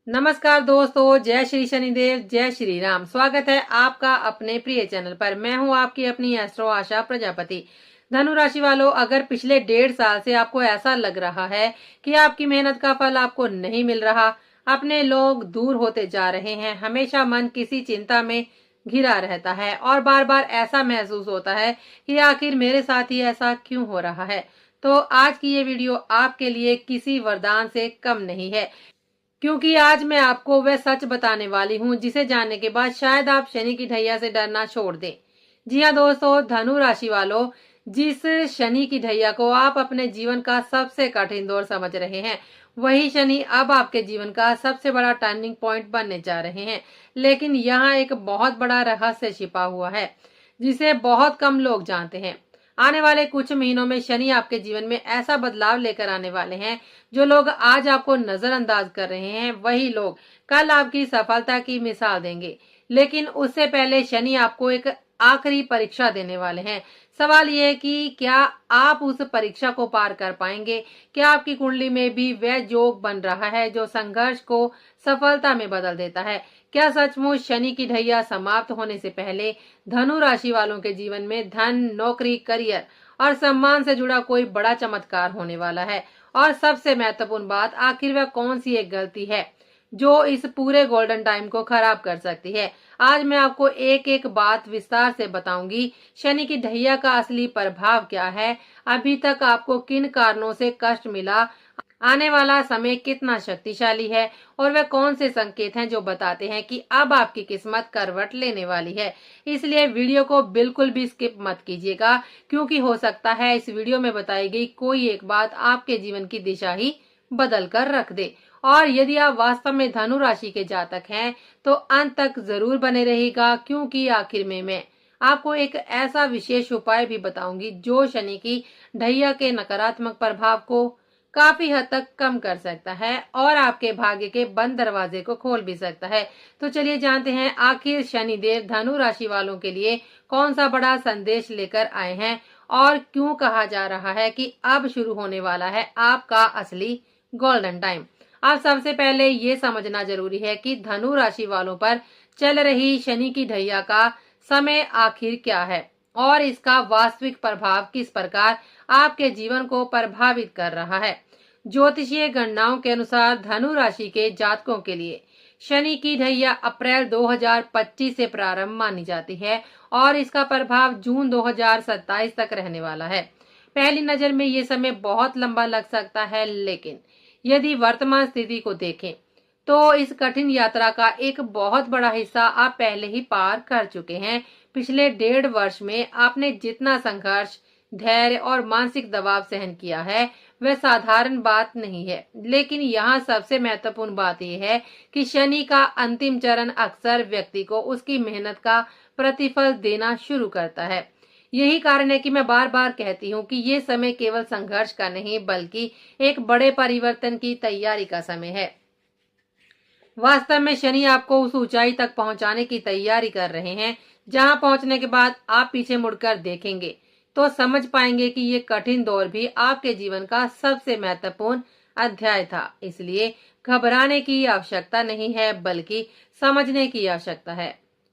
नमस्कार दोस्तों, जय श्री शनिदेव, जय श्री राम। स्वागत है आपका अपने प्रिय चैनल पर। मैं हूं आपकी अपनी एस्ट्रो आशा प्रजापति। धनु राशि वालों, अगर पिछले 1.5 साल से आपको ऐसा लग रहा है कि आपकी मेहनत का फल आपको नहीं मिल रहा, अपने लोग दूर होते जा रहे हैं, हमेशा मन किसी चिंता में घिरा रहता है और बार बार ऐसा महसूस होता है कि आखिर मेरे साथ ही ऐसा क्यों हो रहा है, तो आज की ये वीडियो आपके लिए किसी वरदान से कम नहीं है, क्योंकि आज मैं आपको वह सच बताने वाली हूँ जिसे जानने के बाद शायद आप शनि की ढैया से डरना छोड़ दें। जी हाँ दोस्तों, धनु राशि वालों, जिस शनि की ढैया को आप अपने जीवन का सबसे कठिन दौर समझ रहे हैं, वही शनि अब आपके जीवन का सबसे बड़ा टर्निंग पॉइंट बनने जा रहे हैं। लेकिन यहाँ एक बहुत बड़ा रहस्य छिपा हुआ है जिसे बहुत कम लोग जानते हैं। आने वाले कुछ महीनों में शनि आपके जीवन में ऐसा बदलाव लेकर आने वाले हैं, जो लोग आज आपको नजरअंदाज कर रहे हैं, वही लोग कल आपकी सफलता की मिसाल देंगे। लेकिन उससे पहले शनि आपको एक आखिरी परीक्षा देने वाले हैं। सवाल यह है कि क्या आप उस परीक्षा को पार कर पाएंगे? क्या आपकी कुंडली में भी वह योग बन रहा है जो संघर्ष को सफलता में बदल देता है? क्या सचमुच शनि की ढैया समाप्त होने से पहले धनु राशि वालों के जीवन में धन, नौकरी, करियर और सम्मान से जुड़ा कोई बड़ा चमत्कार होने वाला है? और सबसे महत्वपूर्ण बात, आखिर वह कौन सी एक गलती है जो इस पूरे गोल्डन टाइम को खराब कर सकती है? आज मैं आपको एक एक बात विस्तार से बताऊंगी। शनि की ढैया का असली प्रभाव क्या है, अभी तक आपको किन कारणों से कष्ट मिला, आने वाला समय कितना शक्तिशाली है और वह कौन से संकेत हैं जो बताते हैं कि अब आपकी किस्मत करवट लेने वाली है। इसलिए वीडियो को बिल्कुल भी स्किप मत कीजिएगा, क्योंकि हो सकता है इस वीडियो में बताई गई कोई एक बात आपके जीवन की दिशा ही बदल कर रख दे। और यदि आप वास्तव में धनु राशि के जातक हैं तो अंत तक जरूर बने रहेगा, क्योंकि आखिर में मैं आपको एक ऐसा विशेष उपाय भी बताऊंगी जो शनि की ढैया के नकारात्मक प्रभाव को काफी हद तक कम कर सकता है और आपके भाग्य के बंद दरवाजे को खोल भी सकता है। तो चलिए जानते हैं आखिर शनिदेव धनु राशि वालों के लिए कौन सा बड़ा संदेश लेकर आए हैं और क्यों कहा जा रहा है कि अब शुरू होने वाला है आपका असली गोल्डन टाइम। अब सबसे पहले ये समझना जरूरी है कि धनु राशि वालों पर चल रही शनि की ढैया का समय आखिर क्या है और इसका वास्तविक प्रभाव किस प्रकार आपके जीवन को प्रभावित कर रहा है। ज्योतिषीय गणनाओं के अनुसार धनु राशि के जातकों के लिए शनि की ढैया अप्रैल 2025 से प्रारंभ मानी जाती है और इसका प्रभाव जून 2027 तक रहने वाला है। पहली नजर में ये समय बहुत लंबा लग सकता है, लेकिन यदि वर्तमान स्थिति को देखें तो इस कठिन यात्रा का एक बहुत बड़ा हिस्सा आप पहले ही पार कर चुके हैं। पिछले 1.5 वर्ष में आपने जितना संघर्ष, धैर्य और मानसिक दबाव सहन किया है, वह साधारण बात नहीं है। लेकिन यहाँ सबसे महत्वपूर्ण बात यह है कि शनि का अंतिम चरण अक्सर व्यक्ति को उसकी मेहनत का प्रतिफल देना शुरू करता है। यही कारण है कि मैं बार बार कहती हूँ कि ये समय केवल संघर्ष का नहीं, बल्कि एक बड़े परिवर्तन की तैयारी का समय है। वास्तव में शनि आपको उस ऊंचाई तक पहुंचाने की तैयारी कर रहे हैं जहां पहुंचने के बाद आप पीछे मुड़कर देखेंगे तो समझ पाएंगे कि ये कठिन दौर भी आपके जीवन का सबसे महत्वपूर्ण अध्याय था। इसलिए घबराने की आवश्यकता नहीं है, बल्कि समझने की आवश्यकता है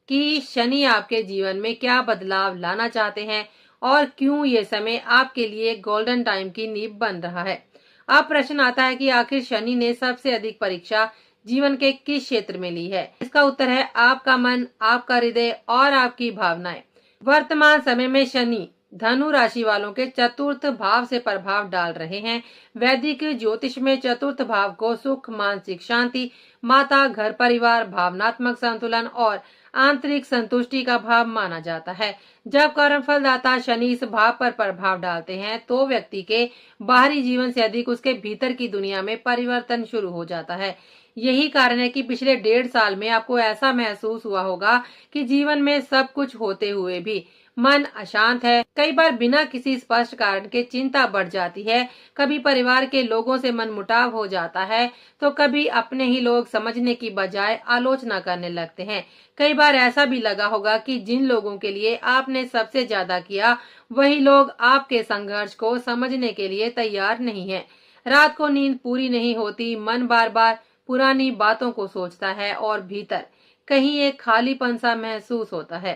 कि शनि आपके जीवन में क्या बदलाव लाना चाहते हैं और क्यों ये समय आपके लिए गोल्डन टाइम की नींव बन रहा है। अब प्रश्न आता है कि आखिर शनि ने सबसे अधिक परीक्षा जीवन के किस क्षेत्र में ली है? इसका उत्तर है आपका मन, आपका हृदय और आपकी भावनाएं। वर्तमान समय में शनि धनु राशि वालों के चतुर्थ भाव से प्रभाव डाल रहे हैं। वैदिक ज्योतिष में चतुर्थ भाव को सुख, मानसिक शांति, माता, घर परिवार, भावनात्मक संतुलन और आंतरिक संतुष्टि का भाव माना जाता है। जब कर्मफलदाता शनि इस भाव पर प्रभाव डालते हैं तो व्यक्ति के बाहरी जीवन से अधिक उसके भीतर की दुनिया में परिवर्तन शुरू हो जाता है। यही कारण है कि पिछले 1.5 साल में आपको ऐसा महसूस हुआ होगा कि जीवन में सब कुछ होते हुए भी मन अशांत है। कई बार बिना किसी स्पष्ट कारण के चिंता बढ़ जाती है। कभी परिवार के लोगों से मनमुटाव हो जाता है तो कभी अपने ही लोग समझने की बजाय आलोचना करने लगते हैं। कई बार ऐसा भी लगा होगा कि जिन लोगों के लिए आपने सबसे ज्यादा किया, वही लोग आपके संघर्ष को समझने के लिए तैयार नहीं है। रात को नींद पूरी नहीं होती, मन बार बार पुरानी बातों को सोचता है और भीतर कहीं एक खालीपन सा महसूस होता है।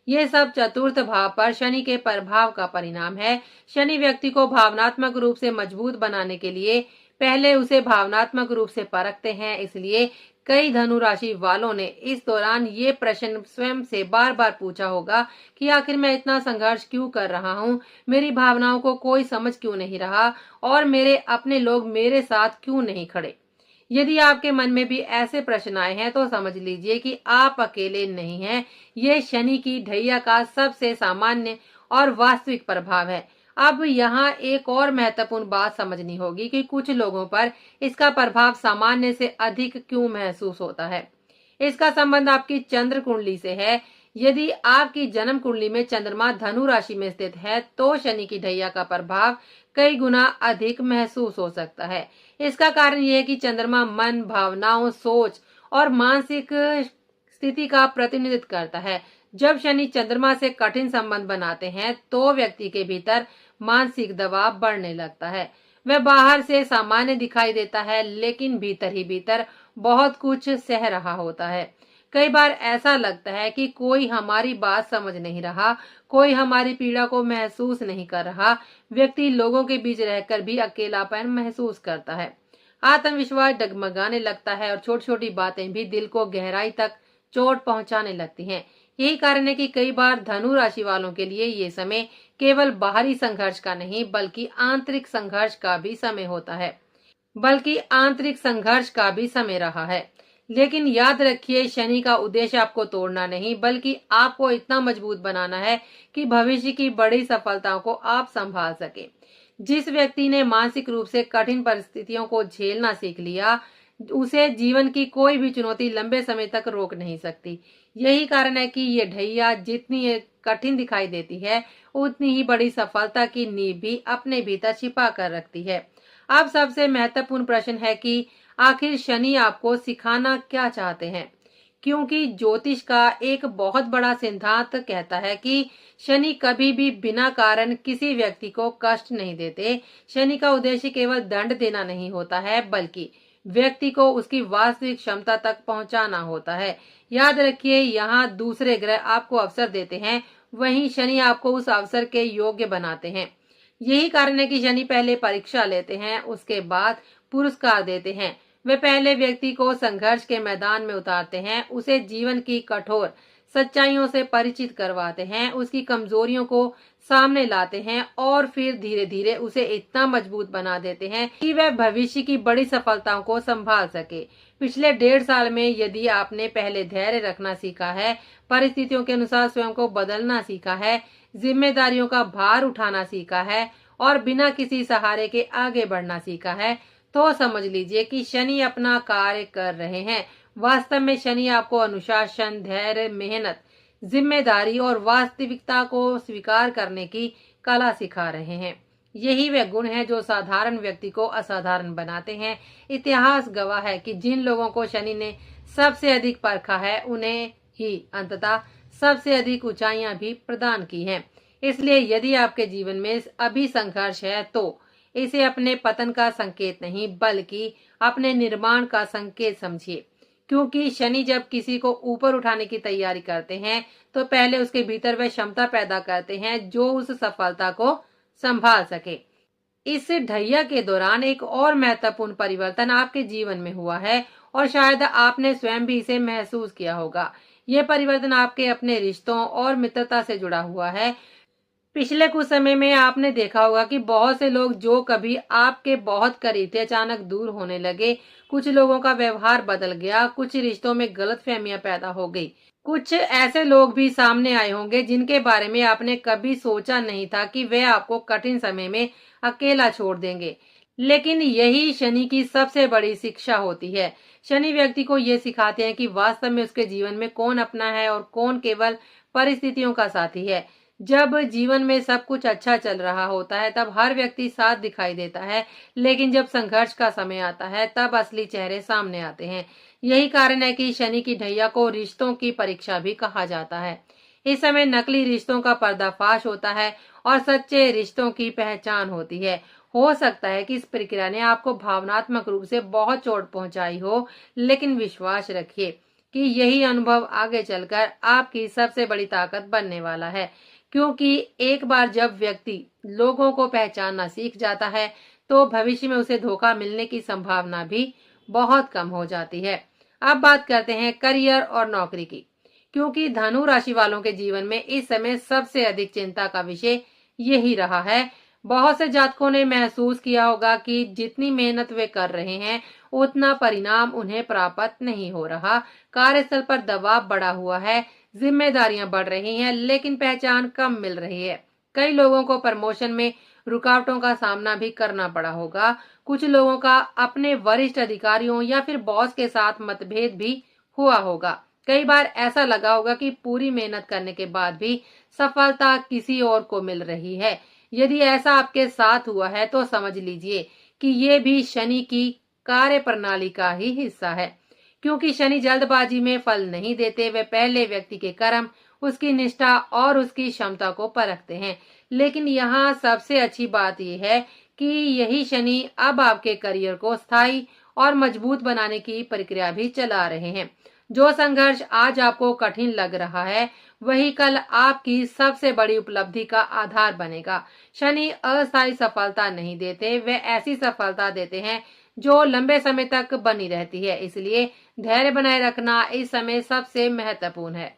ये सब चतुर्थ भाव पर शनि के प्रभाव का परिणाम है। शनि व्यक्ति को भावनात्मक रूप से मजबूत बनाने के लिए पहले उसे भावनात्मक रूप से परखते हैं। इसलिए कई धनु राशि वालों ने इस दौरान ये प्रश्न स्वयं से बार बार पूछा होगा कि आखिर मैं इतना संघर्ष क्यों कर रहा हूँ, मेरी भावनाओं को कोई समझ क्यों नहीं रहा और मेरे अपने लोग मेरे साथ क्यों नहीं खड़े। यदि आपके मन में भी ऐसे प्रश्न आए हैं तो समझ लीजिए कि आप अकेले नहीं हैं। ये शनि की ढैया का सबसे सामान्य और वास्तविक प्रभाव है। अब यहाँ एक और महत्वपूर्ण बात समझनी होगी कि कुछ लोगों पर इसका प्रभाव सामान्य से अधिक क्यों महसूस होता है। इसका संबंध आपकी चंद्र कुंडली से है। यदि आपकी जन्म कुंडली में चंद्रमा धनु राशि में स्थित है तो शनि की ढैया का प्रभाव कई गुना अधिक महसूस हो सकता है। इसका कारण यह है कि चंद्रमा मन, भावनाओं, सोच और मानसिक स्थिति का प्रतिनिधित्व करता है। जब शनि चंद्रमा से कठिन संबंध बनाते हैं तो व्यक्ति के भीतर मानसिक दबाव बढ़ने लगता है। वह बाहर से सामान्य दिखाई देता है लेकिन भीतर ही भीतर बहुत कुछ सह रहा होता है। कई बार ऐसा लगता है कि कोई हमारी बात समझ नहीं रहा, कोई हमारी पीड़ा को महसूस नहीं कर रहा। व्यक्ति लोगों के बीच रहकर भी अकेलापन महसूस करता है। आत्मविश्वास डगमगाने लगता है और छोटी छोटी बातें भी दिल को गहराई तक चोट पहुंचाने लगती हैं। यही कारण है कि कई बार धनु राशि वालों के लिए ये समय केवल बाहरी संघर्ष का नहीं बल्कि आंतरिक संघर्ष का भी समय होता है, रहा है। लेकिन याद रखिए, शनि का उद्देश्य आपको तोड़ना नहीं बल्कि आपको इतना मजबूत बनाना है कि भविष्य की बड़ी सफलताओं को आप संभाल सके। जिस व्यक्ति ने मानसिक रूप से कठिन परिस्थितियों को झेलना सीख लिया, उसे जीवन की कोई भी चुनौती लंबे समय तक रोक नहीं सकती। यही कारण है कि ये ढैया जितनी कठिन दिखाई देती है उतनी ही बड़ी सफलता की नींव भी अपने भीतर छिपा कर रखती है। अब सबसे महत्वपूर्ण प्रश्न है कि आखिर शनि आपको सिखाना क्या चाहते हैं, क्योंकि ज्योतिष का एक बहुत बड़ा सिद्धांत कहता है कि शनि कभी भी बिना कारण किसी व्यक्ति को कष्ट नहीं देते। शनि का उद्देश्य केवल दंड देना नहीं होता है बल्कि व्यक्ति को उसकी वास्तविक क्षमता तक पहुंचाना होता है। याद रखिए, यहाँ दूसरे ग्रह आपको अवसर देते हैं, वहीं शनि आपको उस अवसर के योग्य बनाते हैं। यही कारण है कि शनि पहले परीक्षा लेते हैं, उसके बाद पुरस्कार देते हैं। वे पहले व्यक्ति को संघर्ष के मैदान में उतारते हैं, उसे जीवन की कठोर सच्चाइयों से परिचित करवाते हैं, उसकी कमजोरियों को सामने लाते हैं और फिर धीरे धीरे उसे इतना मजबूत बना देते हैं कि वह भविष्य की बड़ी सफलताओं को संभाल सके। पिछले 1.5 साल में यदि आपने पहले धैर्य रखना सीखा है, परिस्थितियों के अनुसार स्वयं को बदलना सीखा है, जिम्मेदारियों का भार उठाना सीखा है और बिना किसी सहारे के आगे बढ़ना सीखा है, तो समझ लीजिए कि शनि अपना कार्य कर रहे हैं। वास्तव में शनि आपको अनुशासन, धैर्य, मेहनत, जिम्मेदारी और वास्तविकता को स्वीकार करने की कला सिखा रहे हैं। यही वे गुण हैं जो साधारण व्यक्ति को असाधारण बनाते हैं। इतिहास गवाह है कि जिन लोगों को शनि ने सबसे अधिक परखा है उन्हें ही अंततः सबसे अधिक ऊंचाइयां भी प्रदान की हैं। इसलिए यदि आपके जीवन में अभी संघर्ष है तो इसे अपने पतन का संकेत नहीं बल्कि अपने निर्माण का संकेत समझिए, क्योंकि शनि जब किसी को ऊपर उठाने की तैयारी करते हैं तो पहले उसके भीतर वह क्षमता पैदा करते हैं जो उस सफलता को संभाल सके। इस ढैया के दौरान एक और महत्वपूर्ण परिवर्तन आपके जीवन में हुआ है और शायद आपने स्वयं भी इसे महसूस किया होगा। यह परिवर्तन आपके अपने रिश्तों और मित्रता से जुड़ा हुआ है। पिछले कुछ समय में आपने देखा होगा कि बहुत से लोग जो कभी आपके बहुत करीब थे अचानक दूर होने लगे। कुछ लोगों का व्यवहार बदल गया, कुछ रिश्तों में गलतफहमियां पैदा हो गई। कुछ ऐसे लोग भी सामने आए होंगे जिनके बारे में आपने कभी सोचा नहीं था कि वे आपको कठिन समय में अकेला छोड़ देंगे। लेकिन यही शनि की सबसे बड़ी शिक्षा होती है। शनि व्यक्ति को ये सिखाते हैं कि वास्तव में उसके जीवन में कौन अपना है और कौन केवल परिस्थितियों का साथी है। जब जीवन में सब कुछ अच्छा चल रहा होता है तब हर व्यक्ति साथ दिखाई देता है, लेकिन जब संघर्ष का समय आता है तब असली चेहरे सामने आते हैं। यही कारण है कि शनि की ढैया को रिश्तों की परीक्षा भी कहा जाता है। इस समय नकली रिश्तों का पर्दाफाश होता है और सच्चे रिश्तों की पहचान होती है। हो सकता है कि इस प्रक्रिया ने आपको भावनात्मक रूप से बहुत चोट पहुंचाई हो, लेकिन विश्वास रखिए कि यही अनुभव आगे चलकर आपकी सबसे बड़ी ताकत बनने वाला है। क्योंकि एक बार जब व्यक्ति लोगों को पहचानना सीख जाता है, तो भविष्य में उसे धोखा मिलने की संभावना भी बहुत कम हो जाती है। अब बात करते हैं करियर और नौकरी की, क्योंकि धनु राशि वालों के जीवन में इस समय सबसे अधिक चिंता का विषय यही रहा है। बहुत से जातकों ने महसूस किया होगा कि जितनी मेहनत वे कर रहे हैं, उतना परिणाम उन्हें प्राप्त नहीं हो रहा। कार्यस्थल पर दबाव बढ़ा हुआ है, जिम्मेदारियां बढ़ रही हैं, लेकिन पहचान कम मिल रही है। कई लोगों को प्रमोशन में रुकावटों का सामना भी करना पड़ा होगा। कुछ लोगों का अपने वरिष्ठ अधिकारियों या फिर बॉस के साथ मतभेद भी हुआ होगा। कई बार ऐसा लगा होगा कि पूरी मेहनत करने के बाद भी सफलता किसी और को मिल रही है। यदि ऐसा आपके साथ हुआ है तो समझ लीजिए कि ये भी शनि की कार्य प्रणाली का ही हिस्सा है। क्योंकि शनि जल्दबाजी में फल नहीं देते, वे पहले व्यक्ति के कर्म, उसकी निष्ठा और उसकी क्षमता को परखते हैं। लेकिन यहाँ सबसे अच्छी बात यह है कि यही शनि अब आपके करियर को स्थायी और मजबूत बनाने की प्रक्रिया भी चला रहे हैं। जो संघर्ष आज आपको कठिन लग रहा है, वही कल आपकी सबसे बड़ी उपलब्धि का आधार बनेगा। शनि अस्थायी सफलता नहीं देते, वे ऐसी सफलता देते हैं जो लंबे समय तक बनी रहती है। इसलिए धैर्य बनाए रखना इस समय सबसे महत्वपूर्ण है।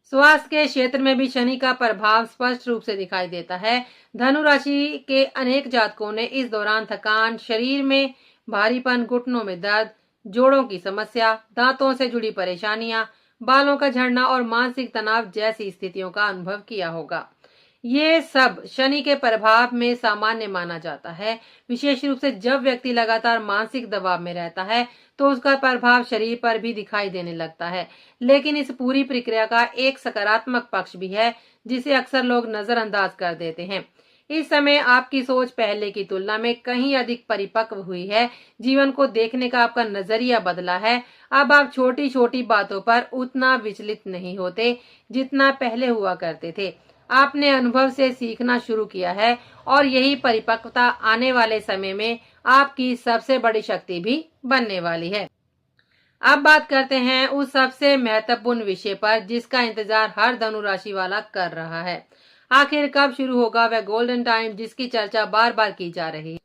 स्वास्थ्य के क्षेत्र में भी शनि का प्रभाव स्पष्ट रूप से दिखाई देता है। धनु राशि के अनेक जातकों ने इस दौरान थकान, शरीर में भारीपन, घुटनों में दर्द, जोड़ों की समस्या, दांतों से जुड़ी परेशानियां, बालों का झड़ना और मानसिक तनाव जैसी स्थितियों का अनुभव किया होगा। ये सब शनि के प्रभाव में सामान्य माना जाता है। विशेष रूप से जब व्यक्ति लगातार मानसिक दबाव में रहता है, तो उसका प्रभाव शरीर पर भी दिखाई देने लगता है। लेकिन इस पूरी प्रक्रिया का एक सकारात्मक पक्ष भी है, जिसे अक्सर लोग नजरअंदाज कर देते हैं। इस समय आपकी सोच पहले की तुलना में कहीं अधिक परिपक्व हुई है। जीवन को देखने का आपका नजरिया बदला है। अब आप छोटी छोटी बातों पर उतना विचलित नहीं होते जितना पहले हुआ करते थे। आपने अनुभव से सीखना शुरू किया है और यही परिपक्वता आने वाले समय में आपकी सबसे बड़ी शक्ति भी बनने वाली है। अब बात करते हैं उस सबसे महत्वपूर्ण विषय पर जिसका इंतजार हर धनु राशि वाला कर रहा है। आखिर कब शुरू होगा वह गोल्डन टाइम जिसकी चर्चा बार बार की जा रही है।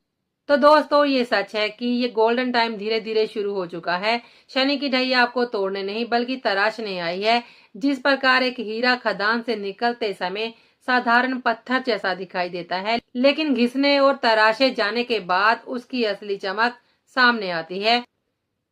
तो दोस्तों, ये सच है कि ये गोल्डन टाइम धीरे धीरे शुरू हो चुका है। शनि की ढैया आपको तोड़ने नहीं बल्कि तराशने आई है। जिस प्रकार एक हीरा खदान से निकलते समय साधारण पत्थर जैसा दिखाई देता है, लेकिन घिसने और तराशे जाने के बाद उसकी असली चमक सामने आती है,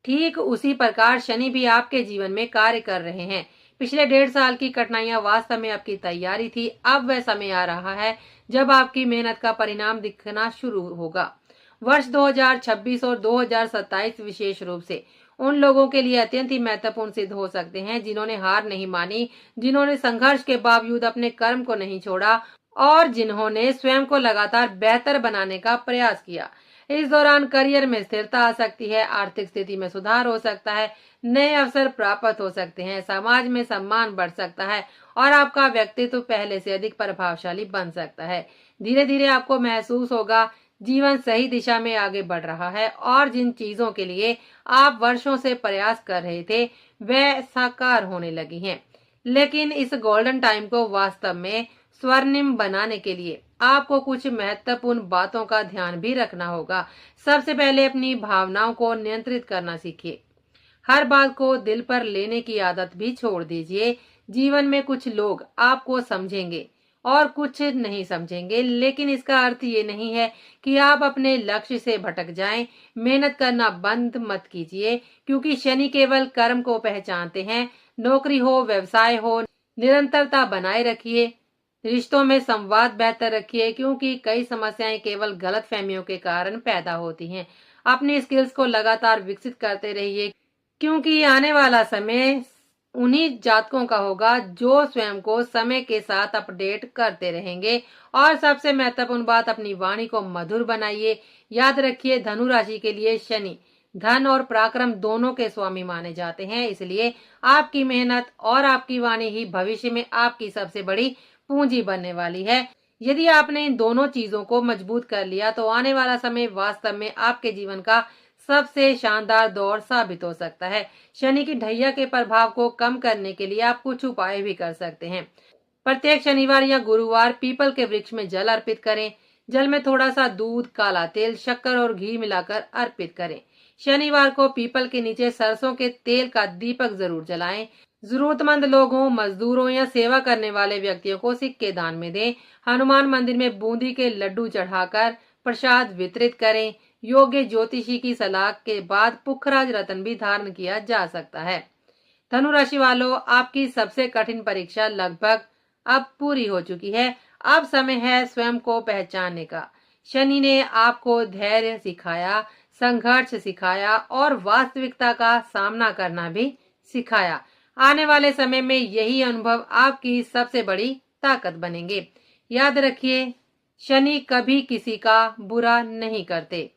ठीक उसी प्रकार शनि भी आपके जीवन में कार्य कर रहे हैं। पिछले 1.5 साल की कठिनाइयां वास्तव में आपकी तैयारी थी। अब वह समय आ रहा है जब आपकी मेहनत का परिणाम दिखना शुरू होगा। वर्ष 2026 और 2027 विशेष रूप से उन लोगों के लिए अत्यंत ही महत्वपूर्ण सिद्ध हो सकते हैं जिन्होंने हार नहीं मानी, जिन्होंने संघर्ष के बावजूद अपने कर्म को नहीं छोड़ा और जिन्होंने स्वयं को लगातार बेहतर बनाने का प्रयास किया। इस दौरान करियर में स्थिरता आ सकती है, आर्थिक स्थिति में सुधार हो सकता है, नए अवसर प्राप्त हो सकते हैं, समाज में सम्मान बढ़ सकता है और आपका व्यक्तित्व पहले से अधिक प्रभावशाली बन सकता है। धीरे धीरे आपको महसूस होगा जीवन सही दिशा में आगे बढ़ रहा है और जिन चीजों के लिए आप वर्षों से प्रयास कर रहे थे वह साकार होने लगी हैं। लेकिन इस गोल्डन टाइम को वास्तव में स्वर्णिम बनाने के लिए आपको कुछ महत्वपूर्ण बातों का ध्यान भी रखना होगा। सबसे पहले अपनी भावनाओं को नियंत्रित करना सीखिए। हर बात को दिल पर लेने की आदत भी छोड़ दीजिए। जीवन में कुछ लोग आपको समझेंगे और कुछ नहीं समझेंगे, लेकिन इसका अर्थ ये नहीं है कि आप अपने लक्ष्य से भटक जाएं। मेहनत करना बंद मत कीजिए, क्योंकि शनि केवल कर्म को पहचानते हैं। नौकरी हो, व्यवसाय हो, निरंतरता बनाए रखिए। रिश्तों में संवाद बेहतर रखिए, क्योंकि कई समस्याएं केवल गलतफहमियों के कारण पैदा होती हैं। अपनी स्किल्स को लगातार विकसित करते रहिए, क्योंकि आने वाला समय उन्हीं जातकों का होगा जो स्वयं को समय के साथ अपडेट करते रहेंगे। और सबसे महत्वपूर्ण बात, अपनी वाणी को मधुर बनाइए। याद रखिए, धनु राशि के लिए शनि धन और पराक्रम दोनों के स्वामी माने जाते हैं। इसलिए आपकी मेहनत और आपकी वाणी ही भविष्य में आपकी सबसे बड़ी पूंजी बनने वाली है। यदि आपने इन दोनों चीजों को मजबूत कर लिया तो आने वाला समय वास्तव में आपके जीवन का सबसे शानदार दौर साबित हो सकता है। शनि की ढैया के प्रभाव को कम करने के लिए आप कुछ उपाय भी कर सकते हैं। प्रत्येक शनिवार या गुरुवार पीपल के वृक्ष में जल अर्पित करें। जल में थोड़ा सा दूध, काला तेल, शक्कर और घी मिलाकर अर्पित करें। शनिवार को पीपल के नीचे सरसों के तेल का दीपक जरूर जलाएं। जरूरतमंद लोगों, मजदूरों या सेवा करने वाले व्यक्तियों को सिक्के दान में दें। हनुमान मंदिर में बूंदी के लड्डू चढ़ाकर प्रसाद वितरित करें। योग्य ज्योतिषी की सलाह के बाद पुखराज रत्न भी धारण किया जा सकता है। धनु राशि वालों, आपकी सबसे कठिन परीक्षा लगभग अब पूरी हो चुकी है। अब समय है स्वयं को पहचानने का। शनि ने आपको धैर्य सिखाया, संघर्ष सिखाया और वास्तविकता का सामना करना भी सिखाया। आने वाले समय में यही अनुभव आपकी सबसे बड़ी ताकत बनेंगे। याद रखिए, शनि कभी किसी का बुरा नहीं करते।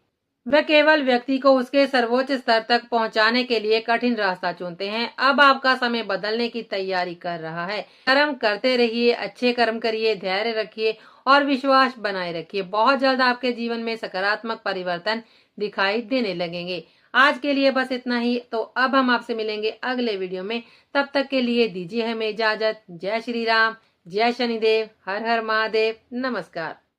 वे केवल व्यक्ति को उसके सर्वोच्च स्तर तक पहुंचाने के लिए कठिन रास्ता चुनते हैं। अब आपका समय बदलने की तैयारी कर रहा है। कर्म करते रहिए, अच्छे कर्म करिए, धैर्य रखिए और विश्वास बनाए रखिए। बहुत जल्द आपके जीवन में सकारात्मक परिवर्तन दिखाई देने लगेंगे। आज के लिए बस इतना ही। तो अब हम आपसे मिलेंगे अगले वीडियो में। तब तक के लिए दीजिए हमें इजाजत। जय श्री राम, जय शनिदेव, हर हर महादेव, नमस्कार।